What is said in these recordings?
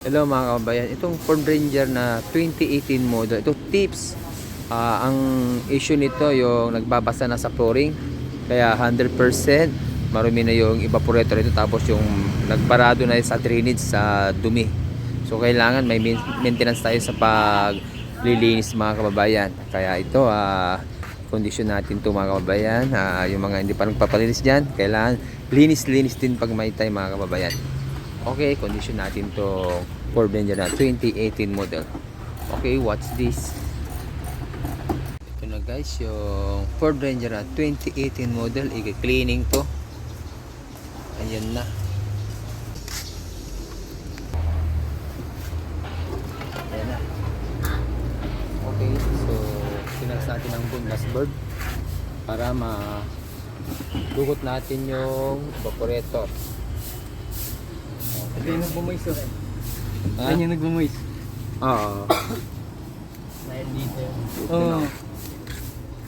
Hello mga kababayan, itong Ford Ranger na 2018 model, ito tips. Ang issue nito yung nagbabasa na sa flooring, kaya 100% marumi na yung evaporator ito, tapos yung nagbarado na sa drainage sa dumi. So kailangan may maintenance tayo sa paglilinis mga kababayan. Kaya ito kondisyon natin to mga kababayan. Yung mga hindi pa nagpapalinis dyan, kailangan linis-linis din pag may time mga kababayan. Okay, condition natin to Ford Ranger na 2018 model. Okay, what's this? Ito na guys, yung Ford Ranger na 2018 model. I-cleaning to. Ayan na. Ayan na. Okay, so sinas natin ang boom dashboard para madugot natin yung evaporator. Ito yung nagbumoys to. Ha? Yan yung nagbumoys. Oo. Dahil dito. Oo.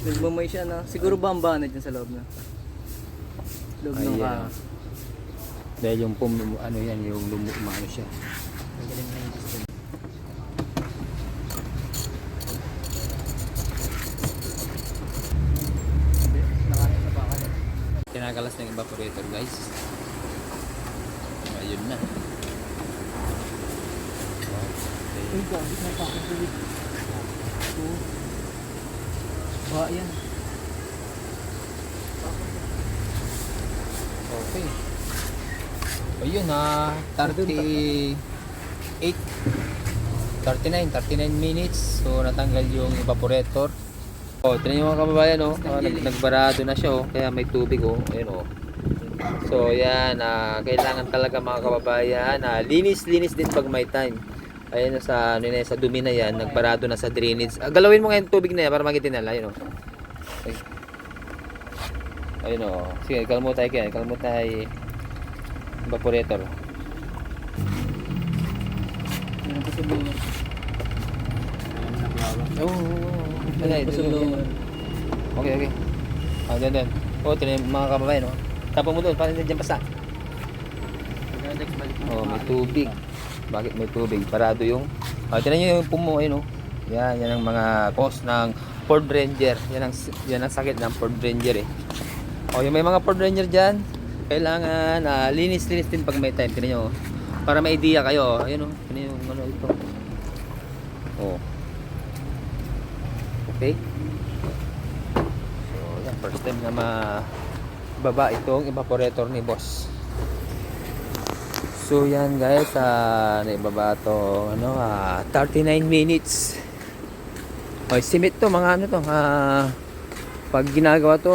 Nagbumoys siya na. Siguro ba ang banad dyan sa loob na? Loob ng Ayan. Dahil yung ano yan, yung ano siya. Magaling na yung system. Nakalit na ba ka? Kinakalas ng evaporator guys. Ayun na. Uy, gagit na pa ako. Ito. Ba, yan. Okay. Ayun 39 minutes. So natanggal yung evaporator. Oh, tingnan niyo mga kababayan nagbarado na siya kaya may tubig Ayun So yan, kailangan talaga mga kababayan, linis-linis din pag may time. Ayun sa sa dumi na yan, nagbarado na sa drainage. Galawin mo ngayon tubig na yan para makita nila, ayun Okay. Ayun Sige, kalmo tayo kaya, kalmo tayo evaporator. Yan ang pasulungan. Okay. Doon. Tingnan mga kababayan Tapos mo doon, parang nandiyan pa sa. May tubig. Bakit may tubig? Parado yung tingnan nyo yung pumo, Yan ang mga cause ng Ford Ranger. Yan ang sakit ng Ford Ranger yung may mga Ford Ranger dyan, kailangan linis-linis din pag may time. Tingnan nyo, para may idea kayo. Ayun tingnan nyo ito. Okay. So yan, first time na baba itong evaporator ni boss. So yan guys, naibaba to 39 minutes. Simit to mga pag ginagawa to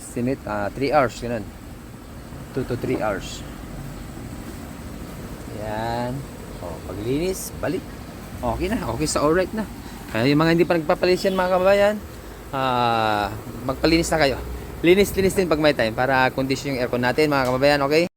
simit 3 hours ganun. 2 to 3 hours. Yan. Paglinis, balik. Okay na, okay sa alright na. Yung mga hindi pa nagpapalinis yan mga kababayan, magpalinis na kayo. Linis-linis din pag may time para kondisyon yung aircon natin mga kababayan, okay?